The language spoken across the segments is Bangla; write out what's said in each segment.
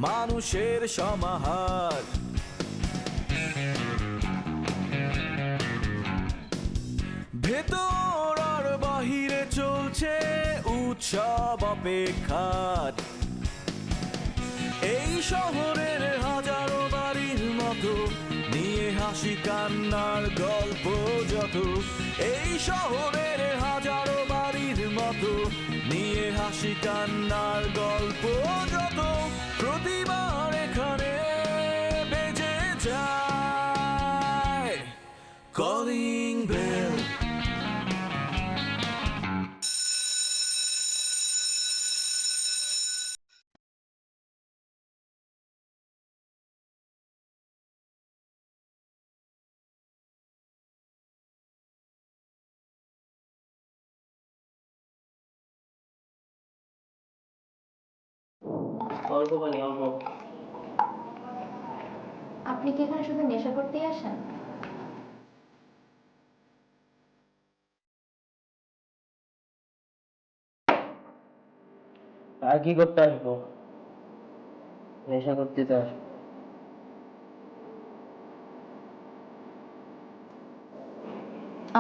মানুষের সমাহার। ভেতর আর বাহিরে চলছে উৎসব অপেক্ষার। এই শহরের হাজারো বাড়ির মতো নিয়ে হাসি কান্নার গল্প যত। এই শহরের হাজারো বাড়ির মতো নিয়ে হাসি কান্নার গল্প যত। প্রতিবার এখানে বেজে যায় কলিং বেল। আপনি কি এখানে শুধু নেশা করতেই আসেন? আর কি করতে আসবো? নেশা করতে তো আসবো।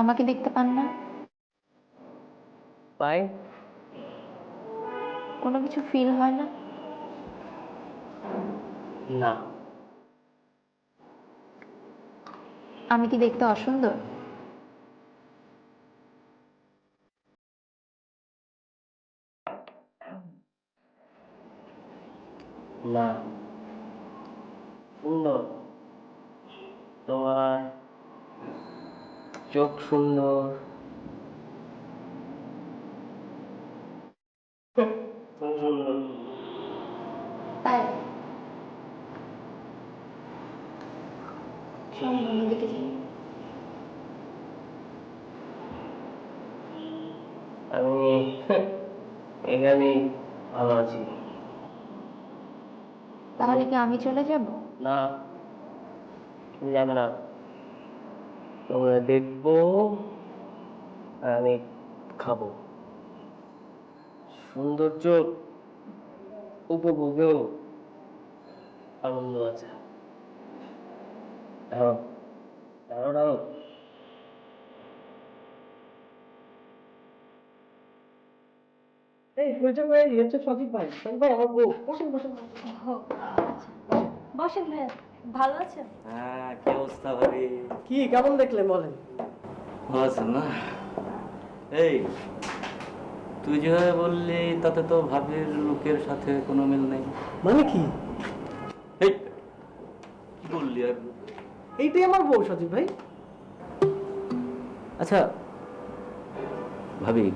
আমাকে দেখতে পান না? পাই। কোনো কিছু ফিল হয় না? না। আমি কি দেখতে অসুন্দর? না, সুন্দর। তোমার চোখ সুন্দর, তুমি সুন্দর। তাই চল অন্যদিকে যাই। আমি এখানেই ভালো আছি। তাহলে কি আমি চলে যাব? না, তুমি যাবে না। তোমরা দেখবো আর আমি খাবো। সৌন্দর্য উপভোগেও আনন্দ আছে। দাঁড়াও, দাঁড়াও, দাঁড়াও। এই সূর্য ভাই, এই হচ্ছে সজীব ভাই। সজীব ভাই আমার বউ। বসেন, বসেন, বসেন। বসেন ভাইয়া, ভালো আছেন? হ্যাঁ, কি অবস্থা ভাবি? কি কেমন দেখলেন বলেন? ভালো আছেন না? এই, তুই যেভাবে বললি তাতে তো ভাবির লোকের সাথে কোনো মিল নেই। মানে কি? এই, কি বললি আর? এইটাই আমার বউ সজীব ভাই। আচ্ছা ভাবি,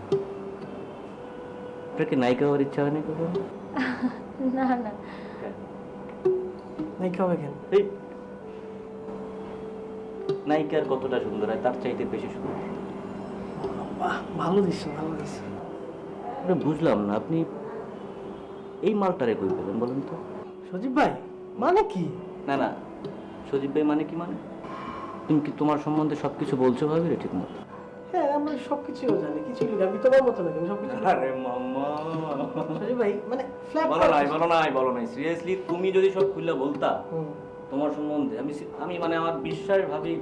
আপনার কি নায়িকা হওয়ার ইচ্ছা হয়নি কখনো? না না, নায়িকা হবে কেন? এই, নায়িকার কতটা সুন্দর হয় তার চাইতে বেশি সুন্দর। বাহ, ভালো দৃশ্য, ভালো দৃশ্য। আপনি বুঝলাম না, আপনি এই মালটারে কই পেলেন বলেন তো? সজীব ভাই মানে কি? না না, সজীব ভাই মানে কি মানে? তুমি কি তোমার সম্বন্ধে সবকিছু বলছো ভাবি রে ঠিক মতো? হ্যাঁ, আমরা সবকিছুও জানি, কিছু আমি তোমার মতো নাকি? আমি সবকিছু। আরে মাম্মা, সজীব ভাই মানে ফ্ল্যাট বলো নাই সিরিয়াসলি তুমি যদি সব খুলে বলতা তোমার সম্বন্ধে, আমি মানে আমার বিশ্বাস ভাবি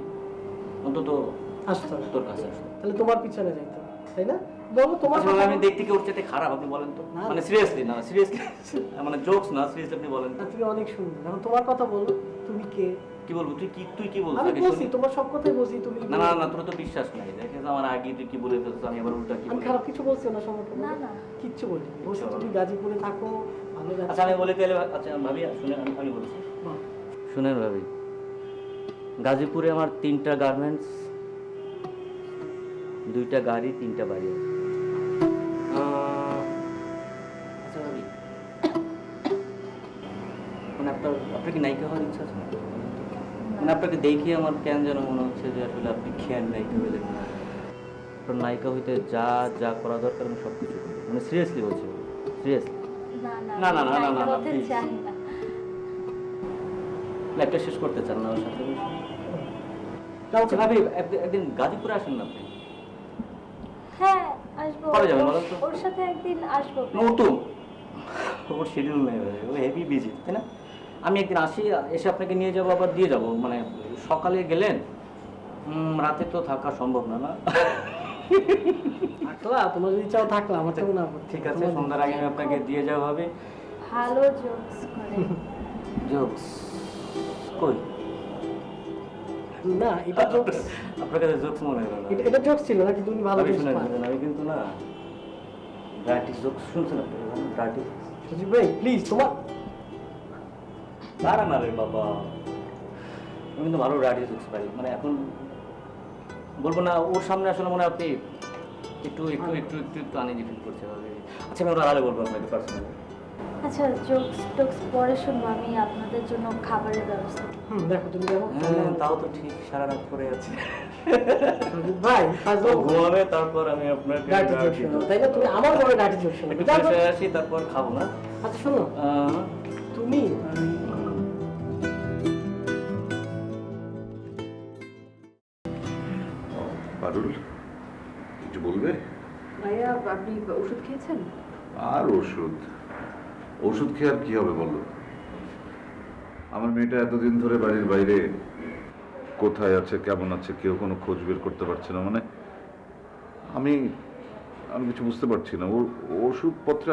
অন্তত আসতো না। তোর কাছে আসতো। তাহলে তোমার পিছনে যাইতো, তাই না? বলো তোমার আচ্ছা, কথা আমি বলো। দেখতে কি ওর চাইতে খারাপ আপনি বলেন তো? না, মানে না। সিরিয়াসলি না, সিরিয়াসলি মানে জোকস না, সিরিয়াসলি আপনি বলেন তো। না, তুমি অনেক সুন্দর। এখন তোমার কথা বলো, তুমি কে? কি বলবো? তুই কি বলছিস আমি আগে বলছি, শুনি। তোমার সব কথাই বলছি, তুমি না না না, তোর তো বিশ্বাস নাই। দেখে আমার আগে তুই কি বলে ফেলছিস, আমি আবার উল্টা কি আমি বলি। খারাপ কিছু বলছি না সম্পর্কে? না, না। কিচ্ছু বলি বলছি কিচ্ছু তুমি বলো। গাজীপুরে থাকো, ভালো গাছ। আচ্ছা আমি বলে তাহলে, আচ্ছা ভাবি শুনেন, আমি বলছি শুনেন ভাবি, গাজীপুরে আমার 3টা গার্মেন্টস, 2টা গাড়ি, 3টা বাড়ি আছে। আচ্ছা ভাবি, মানে আপনার কি নায়িকা হওয়ার ইচ্ছা আছে না? মানে আপনাকে দেখে আমার কেন যেন মনে হচ্ছে যে আসলে আপনি খেয়াল নায়িকা হইলেন না। আপনার নায়িকা হইতে যা যা করা দরকার আমি সব কিছু করবো, মানে সিরিয়াসলি বলছি, সিরিয়াসলি। না না না না না না, প্লিজ। ল্যাপটপ শেষ করতে চান না ওর সাথে বসে? ভাবি একদিন গাজীপুরে আসেন না আপনি? হ্যাঁ আসবো। কবে যাবেন বলেন তো? ওর সাথে একদিন আসবো। নতুন ওর শিডিউল নেই ভাই, ও হেভি বিজি, তাই না? আমি একদিন আসি, এসে আপনাকে নিয়ে যাবো, আবার দিয়ে যাবো, মানে সকালে গেলেন, রাতে তো থাকা সম্ভব না, না? থাকলা, তোমার যদি চাও থাকলা, আমার তো না। ঠিক আছে, সন্ধ্যার আগে আমি আপনাকে দিয়ে যাওয়া হবে। ভালো জোকস করে। জোকস কই? না, এটা জোকস। আপনার কাছে জোকস মনে হলো না? এটা জোকস ছিল নাকি? তুমি ভালো আমি জোকস শুনেন, পারো। আমি কিন্তু না গ্রাটিস জোকস শুনছেন আপনি? গ্রাটিস সজীব ভাই প্লিজ, তোমার দাঁড়া না রে বাবা, আমি কিন্তু ভালো গ্রাটিস জোকস পাই, মানে এখন বলবো না, ওর সামনে আসলে মনে হয় আপনি একটু একটু একটু একটু একটু আনইজি ফিল করছে ভাবে। আচ্ছা, আমি ওর আড়ালে বলবো আপনাকে পার্সোনালি। আচ্ছা, জোকস টোকস পরে শুনবো, আমি আপনাদের জন্য খাবারের ব্যবস্থা করব। দেখো, তুমি দেখো। হ্যাঁ, তাও তো ঠিক, সারা রাত পরে আছে। সজীব ভাই ফাজল ঘুমাবে, তারপর আমি আপনাকে ডাটি জোক শোনো, তাই না? তুমি আমার বড় ডাটি জোক শোনো। একটু যাও, ফ্রেশ যাও। হয়ে আসি, তারপর খাবো না? আচ্ছা শোনো, তুমি পারুল, কিছু বলবে? ভাইয়া, আপনি ওষুধ খেয়েছেন? আর ওষুধ ওষুধ খেয়ে আর কি হবে বলো? আমার মেয়েটা এতদিন ধরে বাড়ির বাইরে কোথায় আছে, কেমন আছে, কেউ কোনো খোঁজ বের করতে পারছে না। মানে আমি আমি কিছু বুঝতে পারছি না। ওর ওষুধপত্রে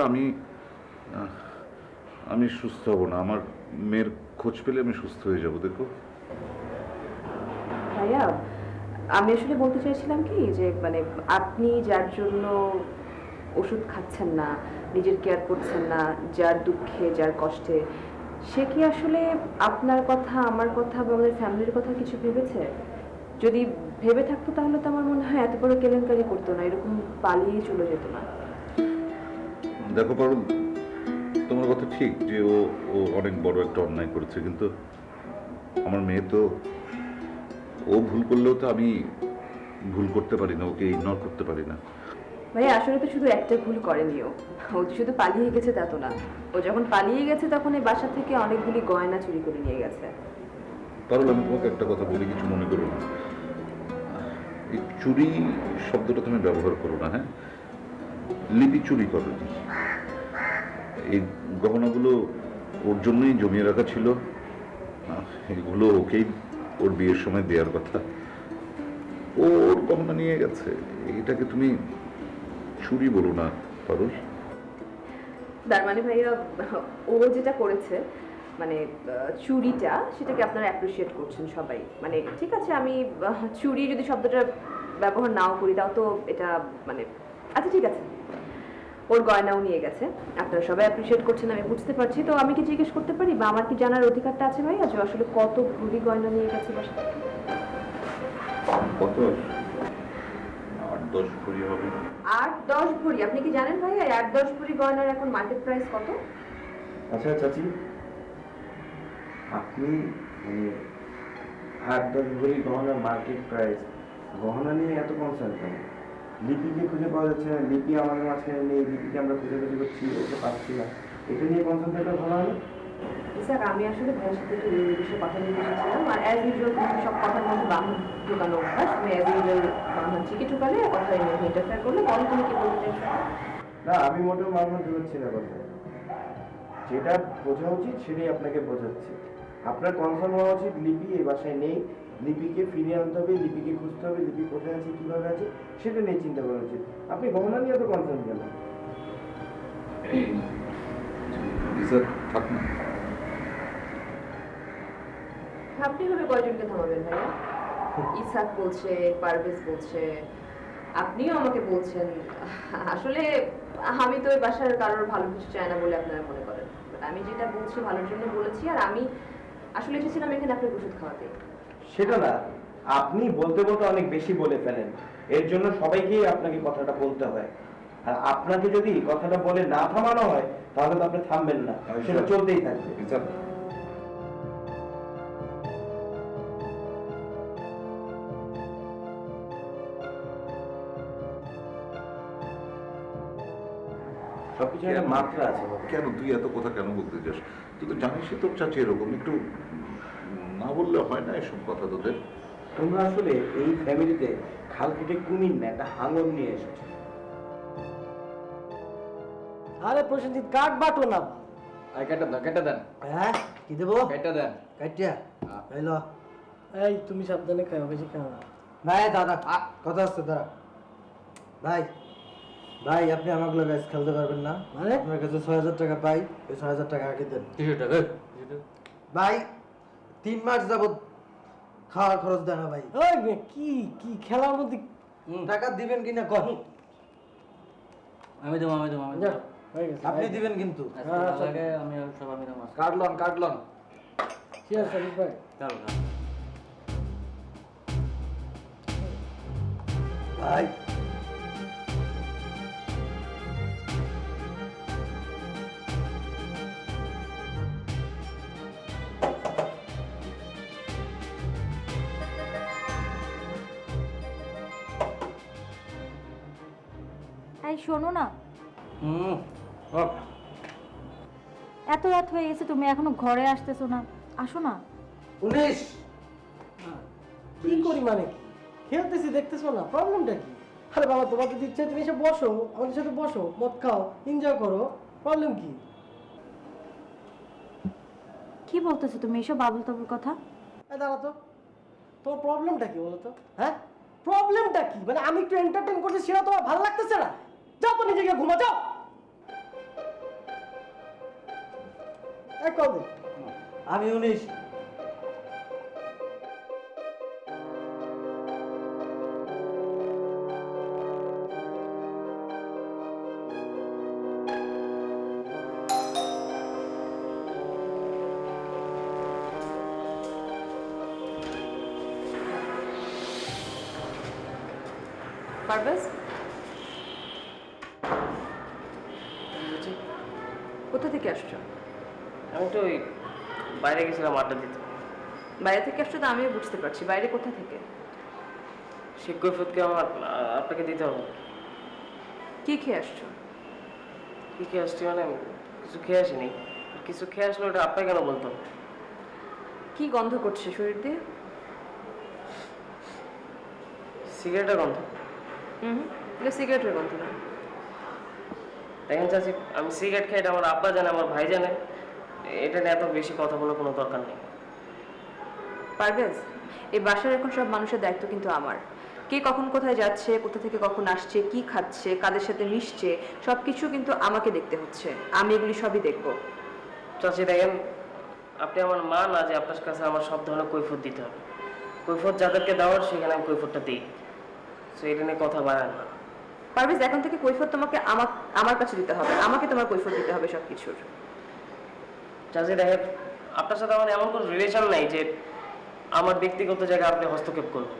আমি সুস্থ হব না। আমার মেয়ের খোঁজ পেলে আমি সুস্থ হয়ে যাব। দেখো ভাইয়া, আমি আসলে বলতে চাইছিলাম কি যে মানে আপনি যার জন্য ওষুধ খাচ্ছেন না, নিজের কেয়ার করছেন না, যার দুঃখে যার কষ্টে, সে কি আসলে আপনার কথা, আমার কথা বা আমাদের ফ্যামিলির কথা কিছু ভেবেছে? যদি ভেবে থাকতো তাহলে তো আমার মনে হয় এত বড় কেলেঙ্কারি করতো না, এরকম পালিয়ে চলে যেত না। দেখো পারুল, তোমার কথা ঠিক যে ও ও অনেক বড় একটা অন্যায় করেছে, কিন্তু আমার মেয়ে তো, ও ভুল করলেও তো আমি ভুল করতে পারি না, ওকে ইগনোর করতে পারি না। ভাইয়া, আসলে তো শুধু একটা ভুল করেনি ও, ও তো শুধু পালিয়ে গেছে তা তো না। ও যখন পালিয়ে গেছে তখন এই বাসা থেকে অনেকগুলি গয়না চুরি করে নিয়ে গেছে। পারুল, আমি তোমাকে একটা কথা বলি, কিছু মনে করো না। এই চুরি শব্দটা তুমি ব্যবহার করো না। হ্যাঁ, লিপি চুরি করেনি। এই গহনাগুলো ওর জন্যই জমিয়ে রাখা ছিল। এগুলো ওকেই ওর বিয়ের সময় দেওয়ার কথা। ও ওর গহনা নিয়ে গেছে, এটাকে তুমি চুরি বলো না পারুল। তার মানে ভাইয়া, ও যেটা করেছে মানে চুরিটা, সেটাকে আপনারা অ্যাপ্রিসিয়েট করছেন সবাই। মানে ঠিক আছে, আমি চুরি যদি শব্দটা ব্যবহার নাও করি তাও তো এটা মানে আচ্ছা ঠিক আছে, ওর গয়নাও নিয়ে গেছে, আপনারা সবাই অ্যাপ্রিসিয়েট করছেন, আমি বুঝতে পারছি। তো আমি কি জিজ্ঞেস করতে পারি বা আমার কি জানার অধিকারটা আছে ভাইয়া যে আসলে কত ভরি গয়না নিয়ে গেছে বাসা থেকে? কত? 8-10 ভরি হবে। 8-10 ভরি? আপনি কি জানেন ভাইয়া 8-10 ভরি গয়নার এখন মার্কেট প্রাইস কত? আচ্ছা চাচি, আপনি মানে 8-10 ভরি গহনার মার্কেট প্রাইস, গহনা নিয়ে এত কনসার্ন কেন? লিপিকে খুঁজে পাওয়া যাচ্ছে না, লিপি আমাদের মাঝখানে নেই, লিপিকে আমরা খুঁজে করছি, ওকে পাচ্ছি না, এটা নিয়ে কনসার্ন থাকলে ভালো হয় না? স্যার, আমি আসলে ভাইয়ের সাথে একটু এই বিষয়ে কথা নিয়ে এসেছিলাম, আর অ্যাজ ইউজুয়াল সব কথার মধ্যে বাংলা ঢোকানো অভ্যাস। আমি অ্যাজ ইউজুয়াল বাংলা ঠিকই ঢুকালে কথায় ইন্টারফেয়ার করলে বলো তুমি কি বলতে চাইছো? না, আমি মোটেও মামলা ঢুকাচ্ছি না কথা। যেটা বোঝা উচিত সেটাই আপনাকে বোঝাচ্ছি। আপনার কনসার্ন হওয়া উচিত লিপি এই বাসায় নেই, লিপিকে ফিরিয়ে আনতে হবে, লিপিকে খুঁজতে হবে, লিপি কোথায় আছে, কিভাবে আছে, সেটা নিয়ে চিন্তা করা উচিত। আপনি গহনা নিয়ে এত কনসার্ন কেন? থাক না। আপনি ভাবে কয়জনকে থামাবেন ভাইয়া? ইসাক বলছে, পারভেজ বলছে, আপনিও আমাকে বলছেন। আসলে আমি তো ওই বাসার কারোর ভালো কিছু চাই না বলে আপনারা মনে করেন, বাট আমি যেটা বলছি ভালোর জন্য বলেছি। আর আমি আসলে এসেছিলাম এখানে আপনাকে ওষুধ খাওয়াতে। সেটা না, আপনি বলতে বলতে অনেক বেশি বলে ফেলেন, এর জন্য সবাইকেই আপনাকে কথাটা বলতে হয়। আর আপনাকে যদি কথাটা বলে না থামানো হয় তাহলে তো আপনি থামবেন না, সেটা চলতেই থাকবে। সবকিছু একটা মাত্রা আছে বাবা। কেন তুই এত কথা কেন বলতে যাস? তুই তো জানিসই তোর চাচি এরকম, একটু না বললে হয় না এসব কথা তোদের। তোমরা আসলে এই ফ্যামিলিতে খাল কেটে কুমির না, একটা হাঙর নিয়ে এসেছো। আরে প্রসেনজিৎ, কাঠ বাটো না, আই কেটে দেন হ্যাঁ কি দেবো কেটে দেন কাটিয়া হইলো এই তুমি সাবধানে খাও, বেশি খাও না। ভাই দাদা কথা আসছে দাদা ভাই ভাই আপনি আমাকে লোক খেলতে পারবেন না মানে? আপনার কাছে ৬,০০০ টাকা পাই ওই ৬,০০০ টাকা আগে দেন কিছু টাকা ভাই ৩ মাস যাবত খাওয়ার খরচ দেন না ভাই ওই মেয়ে, কি কি খেলার মধ্যে টাকা দিবেন কিনা কর আমি দেবো আমি দেবো আমি যা, দেবো হয়ে গেছে। আপনি দিবেন কিন্তু আজকে ভালো লাগে আমি সব আমি দেবো কাটলন Cheers, শরীফ ভাই। চলো ভাই এই শোনো না, হুম এত রাত হয়ে গেছে তুমি এখনো ঘরে আসতেছো না, আসো না। 19 কি করি মানে কি? খেলতেছি দেখতেছো না, প্রবলেমটা কি? আরে বাবা, তোমার যদি ইচ্ছা হয় তুমি এসে বসো, আমাদের সাথে বসো, মদ খাও, এনজয় করো, প্রবলেম কি? কি বলতেছো তুমি এসব বাবুল তাবুল কথা? এই দাঁড়া তো, তোমার প্রবলেমটা কি বলো তো? হ্যাঁ, প্রবলেমটা কি? মানে আমি একটু এন্টারটেইন করছি, সেটা তোমার ভালো লাগতেছে না? যাও তো নিজে গিয়ে ঘুমা, যাও। কবে আমি 19 পারভেজ, কোথা থেকে আসছো? আমি তো ওই বাইরে গেছিলাম আড্ডা দিতে। বাইরে থেকে আসছো তো আমিও বুঝতে পারছি, বাইরে কোথা থেকে? সে কৈফিয়তকে আমার আপনাকে দিতে হবে। কি খেয়ে আসছো? কি খেয়ে আসছি মানে কিছু খেয়ে আসিনি, কিছু খেয়ে আসলে ওটা আপনাকে কেন বলতো? কি গন্ধ করছে শরীর দিয়ে? সিগারেটের গন্ধ। এটা সিগারেটের গন্ধ না। দেখেন চাচি, আমি সিগারেট খাই, এটা আমার আব্বা জানে, আমার ভাই জানে, এটা নিয়ে এত বেশি কথা বলার কোনো দরকার নেই। পারভেজ, এই বাসার এখন সব মানুষের দায়িত্ব কিন্তু আমার। কে কখন কোথায় যাচ্ছে, কোথা থেকে কখন আসছে, কি খাচ্ছে, কাদের সাথে মিশছে, সব কিছু কিন্তু আমাকে দেখতে হচ্ছে। আমি এগুলি সবই দেখবো। চাচি দেখেন, আপনি আমার মা না যে আপনার কাছে আমার সব ধরনের কৈফিয়ত দিতে হবে। কৈফিয়ত যাদেরকে দেওয়ার সেখানে আমি কৈফিয়তটা দিই, সো এটা নিয়ে কথা বাড়ান না। পারভেজ, এখন থেকে কৈফিয়ত তোমাকে আমার কাছে দিতে হবে, আমাকে তোমার কৈফিয়ত দিতে হবে সব কিছুর। চাচি দেখেন, আপনার সাথে আমার এমন কোনো রিলেশন নাই যে আমার ব্যক্তিগত জায়গায় আপনি হস্তক্ষেপ করবেন,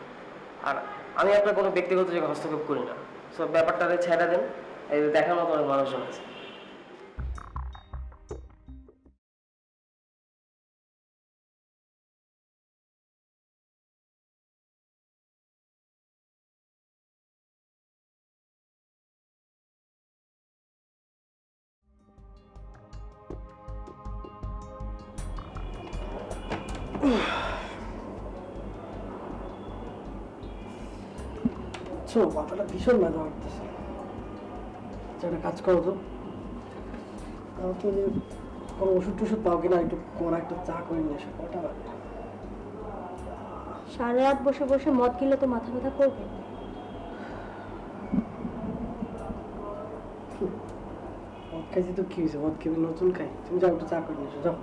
আর আমি আপনার কোনো ব্যক্তিগত জায়গায় হস্তক্ষেপ করি না। সব ব্যাপারটাতে ছেড়ে দেন, এই যে দেখার মতো অনেক মানুষজন আছে। মাথাটা ভীষণ ব্যথা করতেছে। একটা কাজ করো তো, আমাকে যে কোনো ওষুধ টষুধ পাও কিনা, একটু কড়া একটা চা করে নিয়ে এসে। কটা বাজে? সারা রাত বসে বসে মদ গিলে তো মাথা ব্যথা করবে। মদ খাইছি তো কি হয়েছে? মদ খেয়ে নতুন খাই? তুমি যাও একটু চা করে নিয়ে এসো, যাও।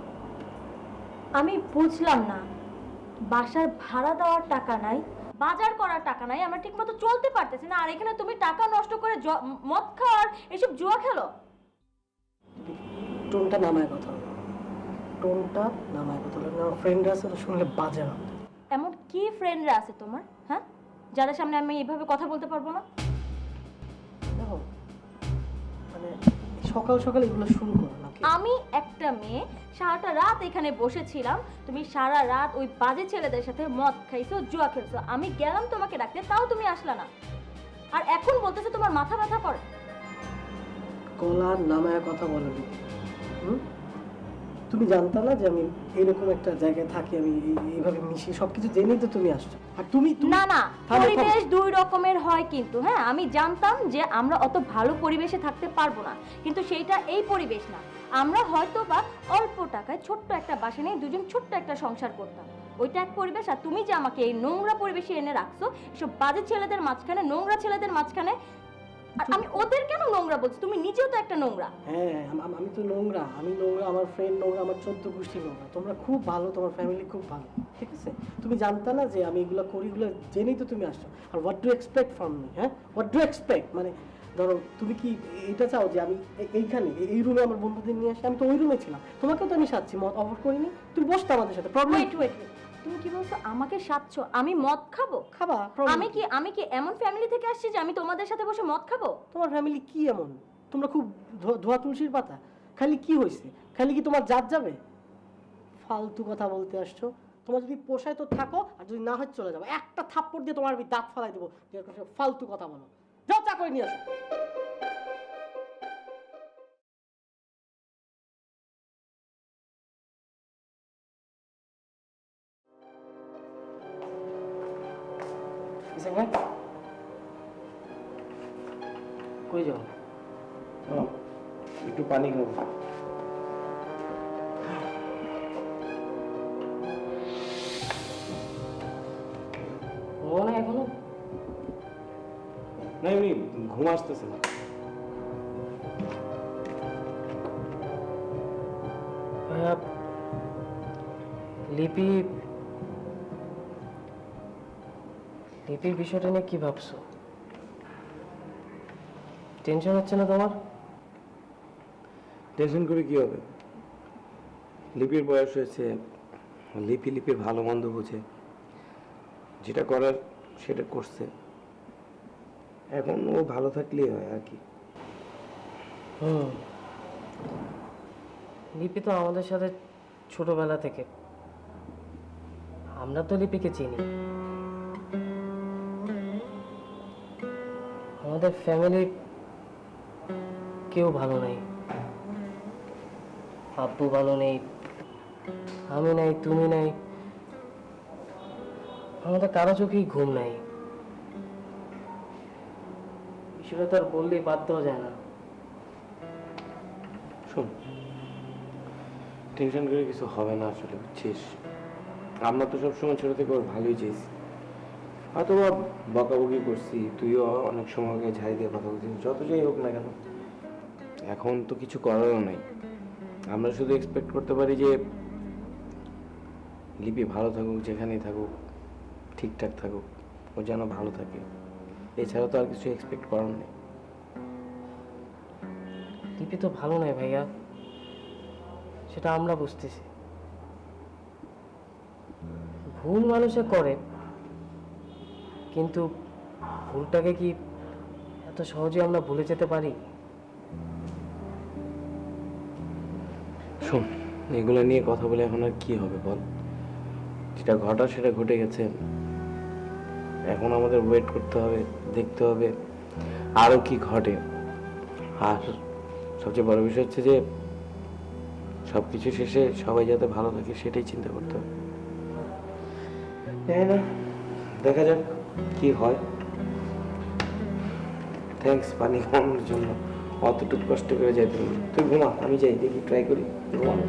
আমি বুঝলাম না, বাসার ভাড়া দেওয়ার টাকা নাই, বাজার করার টাকা নাই, আমরা ঠিক মতো চলতে পারতেছি না, আর এখানে তুমি টাকা নষ্ট করে মদ খাওয়ার এসব জুয়া খেলো। টোনটা নামায় কথা বলো, টোনটা নামায় কথা বলো। আমার ফ্রেন্ডরা আছে, শুনলে বাজে হবে। এমন কি ফ্রেন্ডরা আছে তোমার, হ্যাঁ, যাদের সামনে আমি এইভাবে কথা বলতে পারবো না? দেখো, মানে সকাল সকাল এগুলো শুরু করো নাকি? আমি একটা মেয়ে, সারাটা রাত এখানে বসেছিলাম, তুমি সারা রাত ওই বাজে ছেলেদের সাথে মদ খাইছো, জুয়া খেলছো, আমি গেলাম তোমাকে ডাকতে, তাও তুমি আসলা না, আর এখন বলতেছো তোমার মাথা ব্যথা করে। গলা নামায় কথা বলেনি। তুমি জানতা না যে আমি এইরকম একটা জায়গায় থাকি, আমি এইভাবে মিশি, সবকিছু জেনেই তো তুমি আসছো। আর তুমি না না, পরিবেশ দুই রকমের হয় কিন্তু, হ্যাঁ আমি জানতাম যে আমরা অত ভালো পরিবেশে থাকতে পারবো না, কিন্তু সেইটা এই পরিবেশ না। আমরা হয়তো বা অল্প টাকায় ছোট্ট একটা বাসা নিয়ে দুজন ছোট্ট একটা সংসার করতাম। ওইটা এক পরিবেশ, আর তুমি যে আমাকে এই নোংরা পরিবেশে এনে রাখছো, এসব বাজে ছেলেদের মাঝখানে, নোংরা ছেলেদের মাঝখানে। আর আমি ওদের কেন নোংরা বলছি? তুমি নিজেও তো একটা নোংরা। হ্যাঁ, আমি তো নোংরা, আমি নোংরা, আমার ফ্রেন্ড নোংরা, আমার 14 গোষ্ঠী নোংরা। তোমরা খুব ভালো, তোমার ফ্যামিলি খুব ভালো, ঠিক আছে? তুমি জানতা না যে আমি এগুলো করি, এগুলো জেনেই তো তুমি আসছো। আর what do expect from me? হ্যাঁ, হোয়াট ডু এক্সপেক্ট মানে ধরো তুমি কি এটা চাও যে আমি এইখানে এই রুমে আমার বন্ধুদের নিয়ে আসি? আমি তো ওই রুমে ছিলাম, তোমাকেও তো আমি সাচ্ছি, মত অফার করিনি, তুমি বসতে আমাদের সাথে, প্রবলেম? ওয়েট ওয়েট, তুমি কি বলছো আমাকে সাচ্ছ? আমি মদ খাবো? খাবা? আমি কি এমন ফ্যামিলি থেকে আসছি যে আমি তোমাদের সাথে বসে মদ খাবো? তোমার ফ্যামিলি কি এমন? তোমরা খুব ধোয়া তুলসীর পাতা। খালি কি হয়েছে? খালি কি তোমার জাত যাবে? ফালতু কথা বলতে আসছো। তোমার যদি পোষায় তো থাকো, আর যদি না হয় চলে যাবো। একটা থাপ্পড় দিয়ে তোমার আমি দাঁত ফালাই দেবো, ফালতু কথা বলো। যাও চা করে নিয়ে আসো। কই যাও? একটু পানি খাবো। ঘুমাও না এখনো? না, এমনি ঘুম আসতেছে না। ভাইয়া, লিপির বিষয়টা নিয়ে কি ভাবছো? টেনশন হচ্ছে না তোমার? টেনশন করে কি হবে? লিপির বয়স হয়েছে, লিপির ভালো মন্দ বুঝে যেটা করার সেটা করছে। এখন ও ভালো থাকলেই হয় আর কি। লিপি তো আমাদের সাথে ছোটবেলা থেকে, আমরা তো লিপিকে চিনি। আমাদের ফ্যামিলির কেউ ভালো নেই, আব্বু ভালো নেই, আমি নাই, তুমি নাই, আমাদের কারো চোখেই ঘুম নাই। বিষয়টা তো আর বললেই বাদ দেওয়া যায় না। শোন, টেনশন করে কিছু হবে না আসলে, বুঝছিস? আমরা তো সবসময় ছোট থেকে ওর ভালোই চেয়েছি। হয়তো বকাবকি করছি, তুইও অনেক সময় ওকে ঝাড়ি দিয়ে কথা বলছিস, যত যাই হোক না কেন এখন তো কিছু করারও নেই। আমরা শুধু এক্সপেক্ট করতে পারি যে লিপি ভালো থাকুক, যেখানেই থাকুক ঠিকঠাক থাকুক, ও যেন ভালো থাকে। এছাড়া তো আর কিছু এক্সপেক্ট করার নেই। লিপি তো ভালো নয় ভাইয়া, সেটা আমরা বুঝতেছি। ভুল মানুষে করে, কিন্তু ভুলটাকে কি এত সহজে আমরা ভুলে যেতে পারি? শোন, এগুলো নিয়ে কথা বলে এখন আর কি হবে বল? যেটা ঘটা সেটা ঘটে গেছে। এখন আমাদের ওয়েট করতে হবে, দেখতে হবে আরো কি ঘটে। আর সবচেয়ে বড় বিষয় হচ্ছে যে সবকিছু শেষে সবাই যাতে ভালো থাকে সেটাই চিন্তা করতে হবে। জানি না, দেখা যাক কি হয়। থ্যাঙ্কস পানি খাওয়ানোর জন্য, অতটুকু কষ্ট করে যাইতে হবে। তুই ঘুমা, আমি যাই, দেখি ট্রাই করি ঘুমানো।